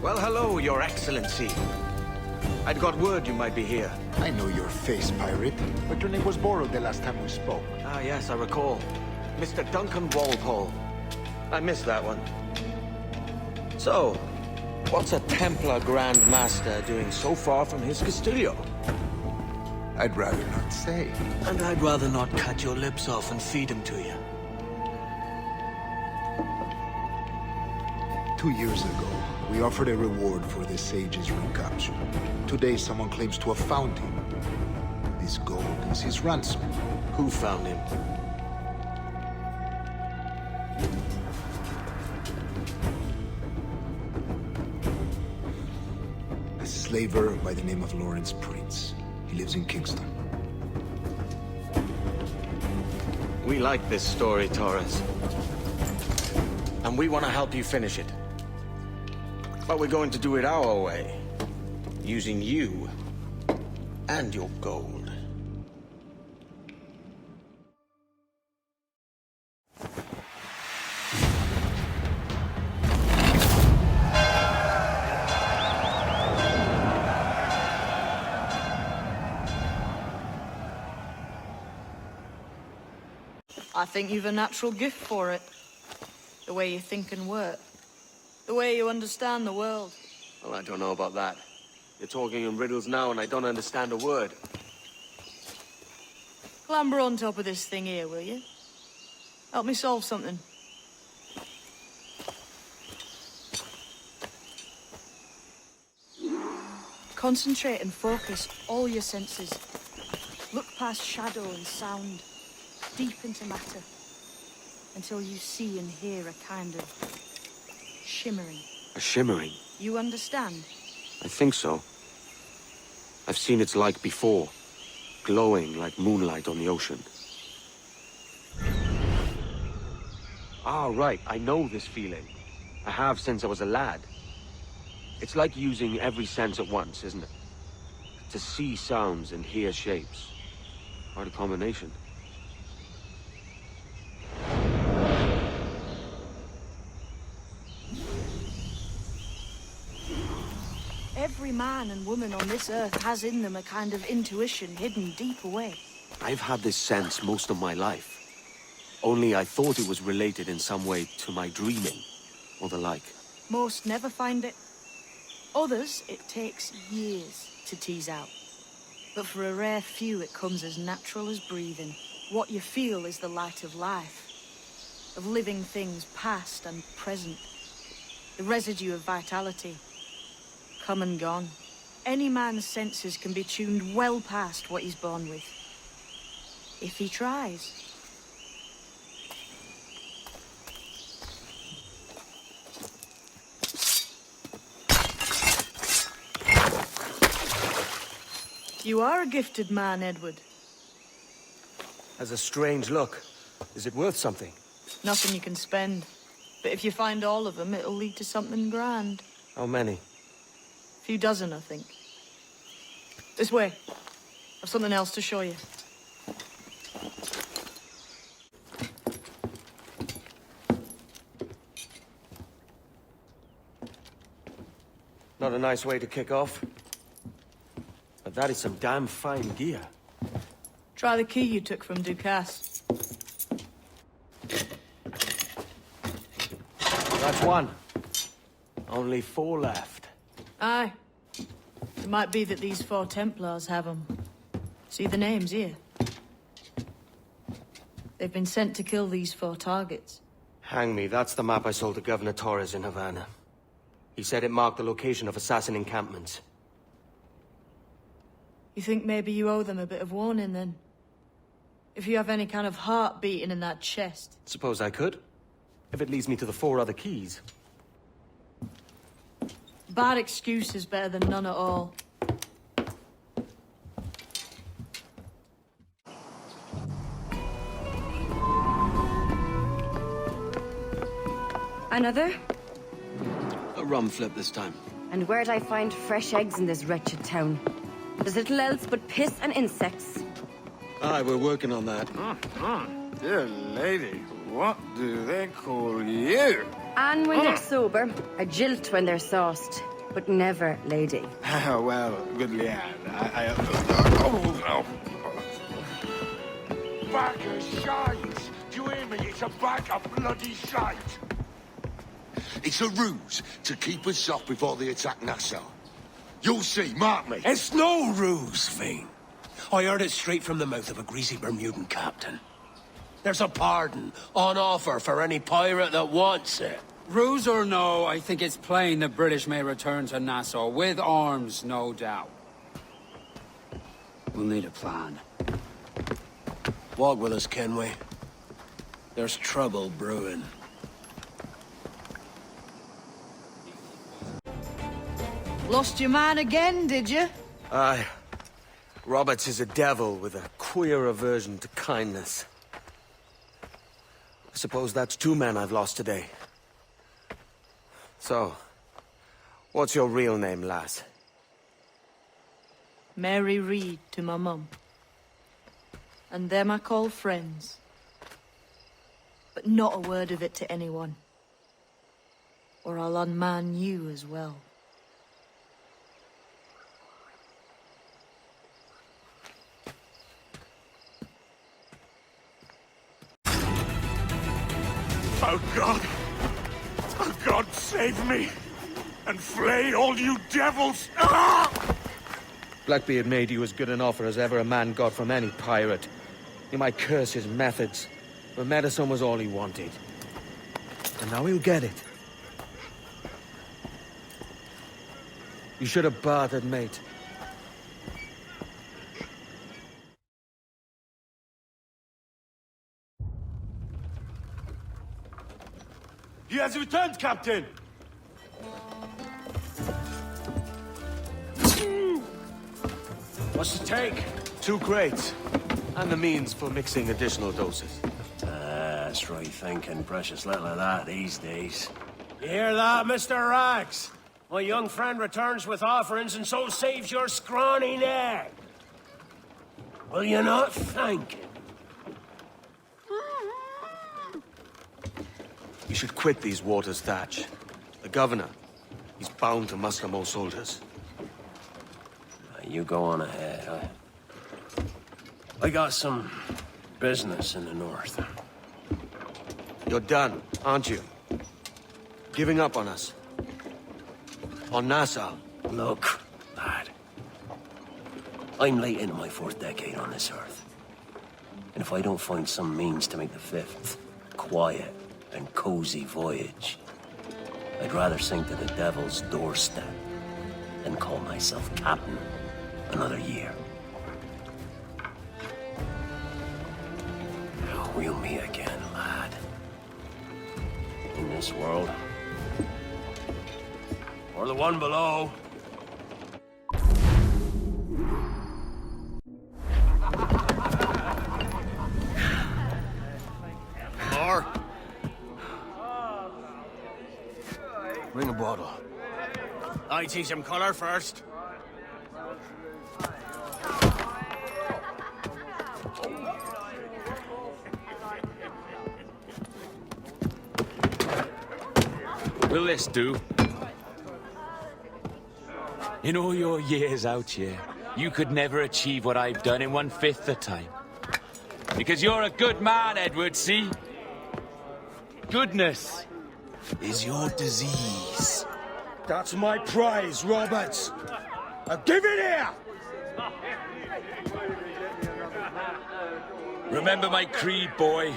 Well, hello, Your Excellency. I'd got word you might be here. I know your face, pirate, but your name was borrowed the last time we spoke. Ah, yes, I recall. Mr. Duncan Walpole. I missed that one. So, what's a Templar Grand Master doing so far from his Castillo? I'd rather not say. And I'd rather not cut your lips off and feed him to you. 2 years ago, we offered a reward for the sage's recapture. Today, someone claims to have found him. This gold is his ransom. Who found him? A slaver by the name of Lawrence Prince. He lives in Kingston. We like this story, Torres. And we want to help you finish it. But we're going to do it our way. Using you and your gold. I think you've a natural gift for it. The way you think and work. The way you understand the world. Well, I don't know about that. You're talking in riddles now and I don't understand a word. Clamber on top of this thing here, will you? Help me solve something. Concentrate and focus all your senses. Look past shadow and sound, deep into matter, until you see and hear a kind of shimmering. A shimmering? You understand? I think so. I've seen its like before. Glowing like moonlight on the ocean. Ah, right. I know this feeling. I have since I was a lad. It's like using every sense at once, isn't it? To see sounds and hear shapes. Quite a combination. Every man and woman on this earth has in them a kind of intuition hidden deep away. I've had this sense most of my life. Only I thought it was related in some way to my dreaming, or the like. Most never find it. Others, it takes years to tease out. But for a rare few, it comes as natural as breathing. What you feel is the light of life, of living things past and present. The residue of vitality, come and gone. Any man's senses can be tuned well past what he's born with. If he tries. You are a gifted man, Edward. Has a strange look. Is it worth something? Nothing you can spend. But if you find all of them, it'll lead to something grand. How many? A few dozen, I think. This way. I've something else to show you. Not a nice way to kick off. But that is some damn fine gear. Try the key you took from Ducasse. That's one. Only 4 left. Aye. It might be that these 4 Templars have them. See the names here? They've been sent to kill these 4 targets. Hang me, that's the map I sold to Governor Torres in Havana. He said it marked the location of assassin encampments. You think maybe you owe them a bit of warning, then? If you have any kind of heart beating in that chest. Suppose I could. If it leads me to the 4 other keys. Bad excuse is better than none at all. Another? A rum flip this time. And where'd I find fresh eggs in this wretched town? There's little else but piss and insects. Aye, we're working on that. Dear lady, what do they call you? And when they're sober, a jilt when they're sauced. but never lady. Well, good lad. Bag of shite! Do you hear me? It's a bag of bloody shite! It's a ruse to keep us off before they attack Nassau. You'll see, mark me. It's no ruse, Fiend. I heard it straight from the mouth of a greasy Bermudan captain. There's a pardon on offer for any pirate that wants it. Ruse or no, I think it's plain the British may return to Nassau, with arms, no doubt. We'll need a plan. Walk with us, Kenway. There's trouble brewing. Lost your man again, did you? Aye. Roberts is a devil with a queer aversion to kindness. I suppose that's 2 men I've lost today. So, what's your real name, lass? Mary Reed to my mum. And them I call friends. But not a word of it to anyone. Or I'll unman you as well. Oh God! Oh God, save me! And flay all you devils! Ah! Blackbeard made you as good an offer as ever a man got from any pirate. You might curse his methods, but medicine was all he wanted. And now he'll get it. You should have bartered, mate. He has returned, Captain! What's the take? 2 crates, and the means for mixing additional doses. That's right thinking. Precious little of that these days. You hear that, Mr. Rags? My young friend returns with offerings and so saves your scrawny neck. Will you not thank him? You should quit these waters, Thatch. The governor, he's bound to muster more soldiers. You go on ahead. I got some business in the north. You're done, aren't you? Giving up on us. On Nassau. Look, lad. I'm late into my 4th decade on this earth. And if I don't find some means to make the 5th quiet and cozy voyage, I'd rather sink to the devil's doorstep than call myself captain another year. We'll meet again, lad. In this world. Or the one below. More? Bring a bottle. I teach him color first. Will this do? In all your years out here, you could never achieve what I've done in 1/5 the time. Because you're a good man, Edward, see? Goodness is your disease. That's my prize, Roberts. Give it here! Remember my creed, boy.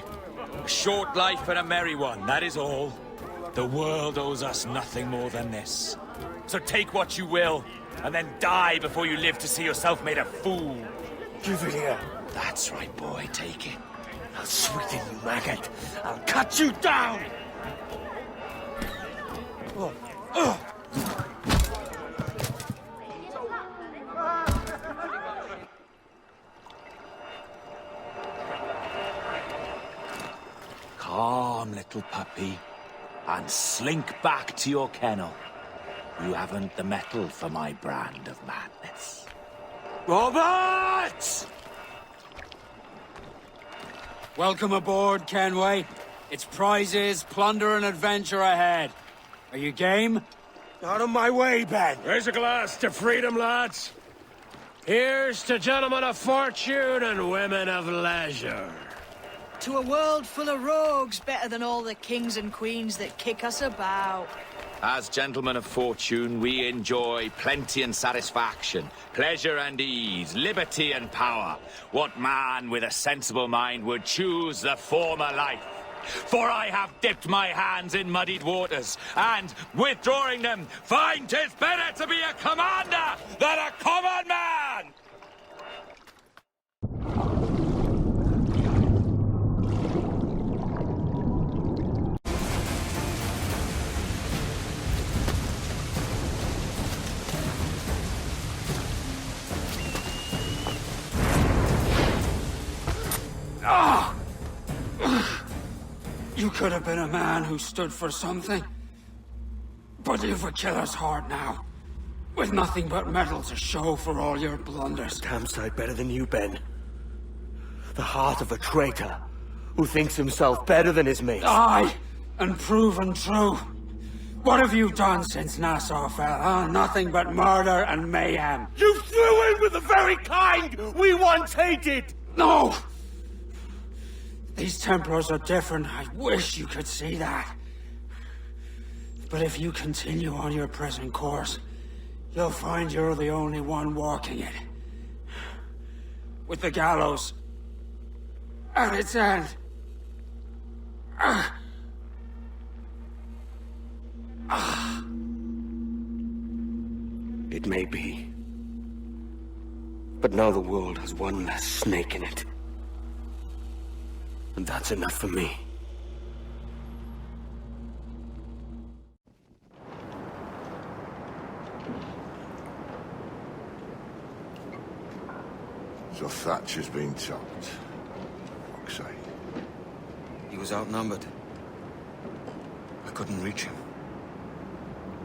A short life and a merry one, that is all. The world owes us nothing more than this. So take what you will, and then die before you live to see yourself made a fool. Give it here. That's right, boy, take it. I'll sweeten you, maggot. I'll cut you down! Calm, little puppy, and slink back to your kennel. You haven't the mettle for my brand of madness. Roberts! Welcome aboard, Kenway. It's prizes, plunder, and adventure ahead. Are you game? Out of my way, Ben! Raise a glass to freedom, lads. Here's to gentlemen of fortune and women of leisure. To a world full of rogues, better than all the kings and queens that kick us about. As gentlemen of fortune, we enjoy plenty and satisfaction, pleasure and ease, liberty and power. What man with a sensible mind would choose the former life? For I have dipped my hands in muddied waters, and, withdrawing them, find 'tis better to be a commander than a common man! You could have been a man who stood for something. But you've a killer's heart now. With nothing but metal to show for all your blunders. Damn sight better than you, Ben. The heart of a traitor who thinks himself better than his mates. Aye, and proven true. What have you done since Nassau fell, huh? Nothing but murder and mayhem. You threw in with the very kind we once hated! No! These Templars are different. I wish you could see that. But if you continue on your present course, you'll find you're the only one walking it. With the gallows at its end. It may be. But now the world has one less snake in it. And that's enough for me. So Thatcher's been topped. Fuck's sake. He was outnumbered. I couldn't reach him.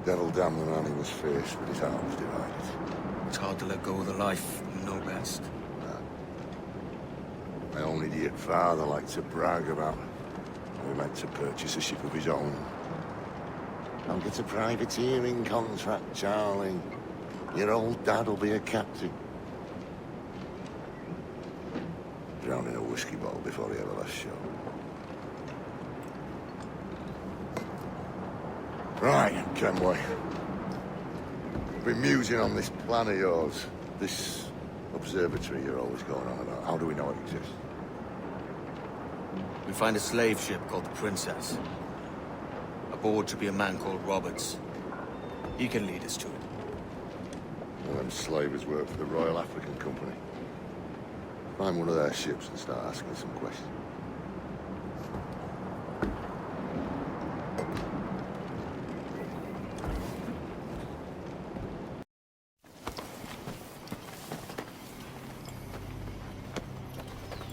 Devil damn the man, he was fierce, but his heart was divided. It's hard to let go of the life you know best. My own idiot father liked to brag about we meant to purchase a ship of his own. I'll get a privateering contract, Charlie. Your old dad'll be a captain. Drowned in a whiskey bottle before he ever left shore. Right, Kenway. I've been musing on this plan of yours. This observatory you're always going on about. How do we know it exists? We find a slave ship called the Princess. Aboard should be a man called Roberts. He can lead us to it. Well, them slavers work for the Royal African Company. Find one of their ships and start asking some questions.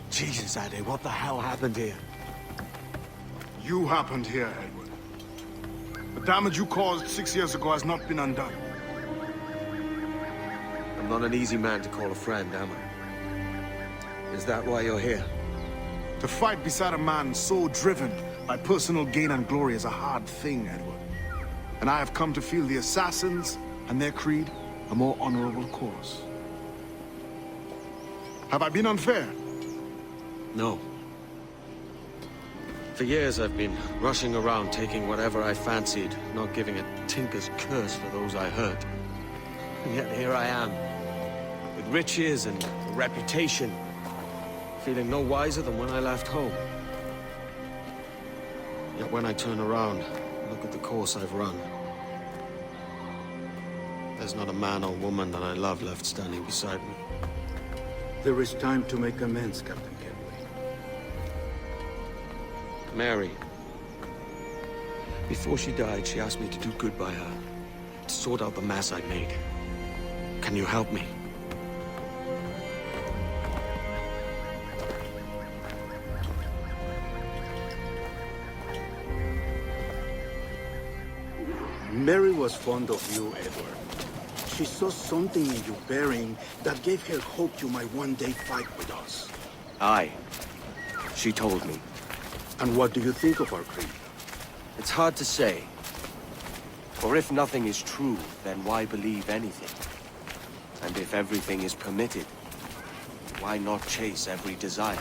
Jesus, Addy, what the hell happened here? You happened here, Edward. The damage you caused 6 years ago has not been undone. I'm not an easy man to call a friend, am I? Is that why you're here? To fight beside a man so driven by personal gain and glory is a hard thing, Edward. And I have come to feel the assassins and their creed a more honorable cause. Have I been unfair? No. For years I've been rushing around taking whatever I fancied, not giving a tinker's curse for those I hurt. And yet here I am, with riches and a reputation, feeling no wiser than when I left home. Yet when I turn around, look at the course I've run. There's not a man or woman that I love left standing beside me. There is time to make amends, Captain Kenway. Mary. Before she died, she asked me to do good by her, to sort out the mess I made. Can you help me? Mary was fond of you, Edward. She saw something in your bearing that gave her hope you might one day fight with us. Aye. She told me. And what do you think of our creed? It's hard to say. For if nothing is true, then why believe anything? And if everything is permitted, why not chase every desire?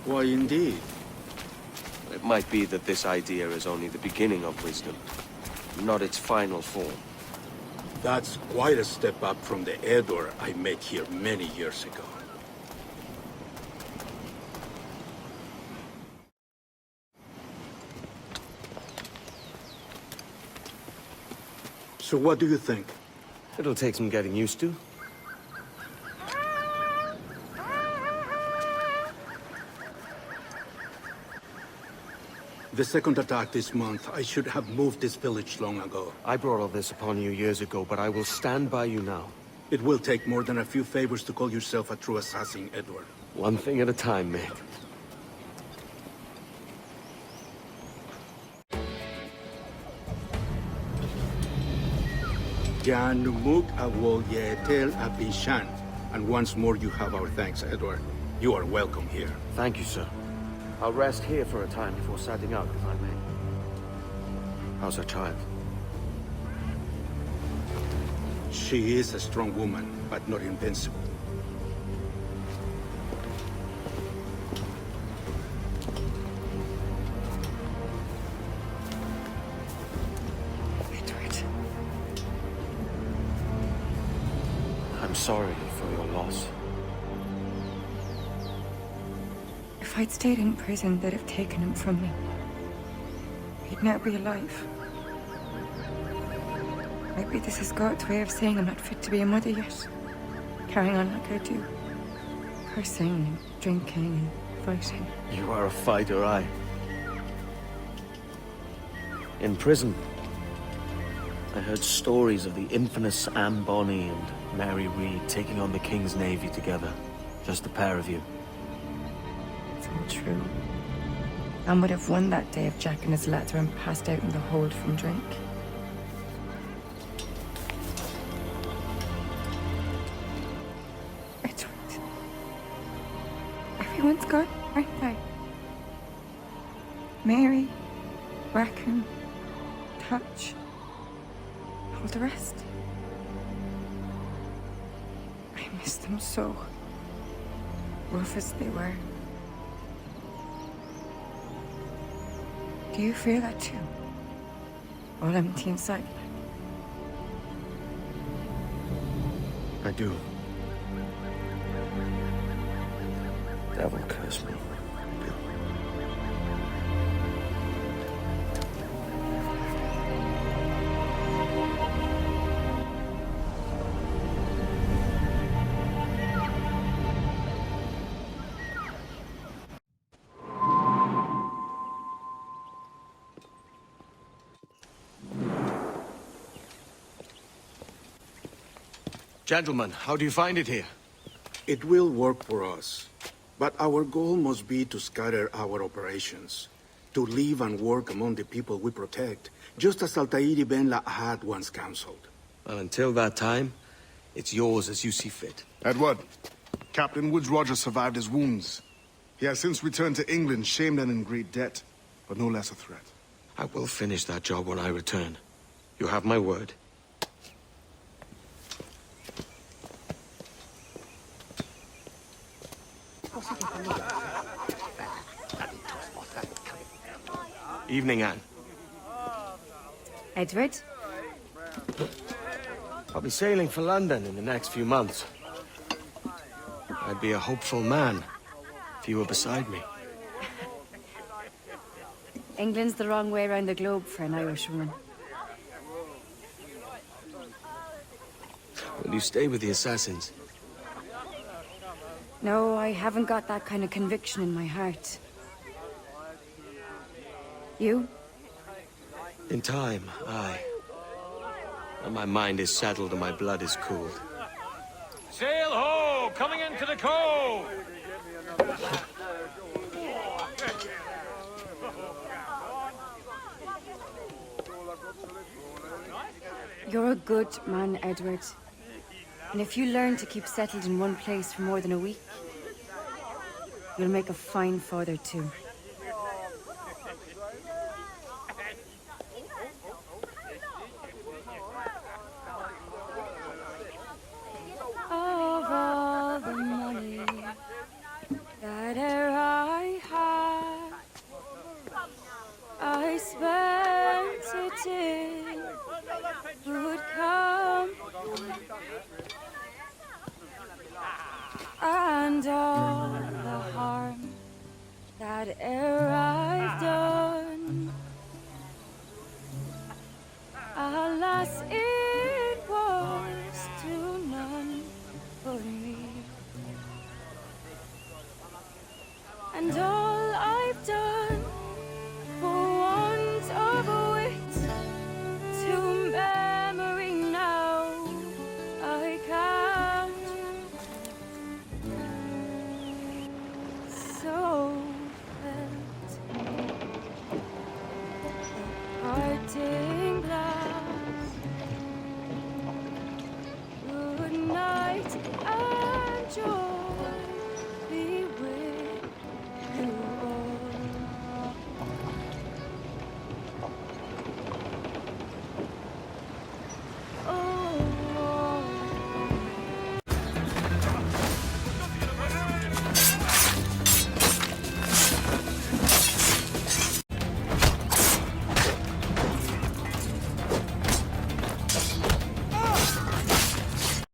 Why, indeed. It might be that this idea is only the beginning of wisdom, not its final form. That's quite a step up from the Edward I met here many years ago. So what do you think? It'll take some getting used to. The second attack this month, I should have moved this village long ago. I brought all this upon you years ago, but I will stand by you now. It will take more than a few favors to call yourself a true assassin, Edward. One thing at a time, mate. Janumuk awol yetel abishan. And once more you have our thanks, Edward. You are welcome here. Thank you, sir. I'll rest here for a time before setting out, if I may. How's her child? She is a strong woman, but not invincible. Edward. I'm sorry for your loss. If I'd stayed in prison, they'd have taken him from me. He'd now be alive. Maybe this is God's way of saying I'm not fit to be a mother yet. Carrying on like I do. Cursing and drinking and fighting. You are a fighter, aye. In prison, I heard stories of the infamous Anne Bonny and Mary Read taking on the King's Navy together. Just the pair of you. It's all true. Anne would have won that day if Jack and his lads weren't passed out in the hold from drink. Edward. Everyone's gone, aren't they? Mary, Raccoon, Touch, all the rest. I miss them so. Rough as they were. Do you feel that too? All empty inside? I do. Devil curse me. Gentlemen, how do you find it here? It will work for us. But our goal must be to scatter our operations. To live and work among the people we protect, just as Altair ibn La'ad once counseled. Well, until that time, it's yours as you see fit. Edward, Captain Woods Rogers survived his wounds. He has since returned to England, shamed and in great debt, but no less a threat. I will finish that job when I return. You have my word. Evening, Anne. Edward? I'll be sailing for London in the next few months. I'd be a hopeful man if you were beside me. England's the wrong way around the globe for an Irish woman. Will you stay with the assassins? No, I haven't got that kind of conviction in my heart. You? In time, aye. When my mind is settled and my blood is cooled. Sail ho! Coming into the cove! You're a good man, Edward. And if you learn to keep settled in one place for more than a week, you'll make a fine father too. Alas, it was to none but me. And all I've done for want of wit to memory now I can't. So felt the parting glass.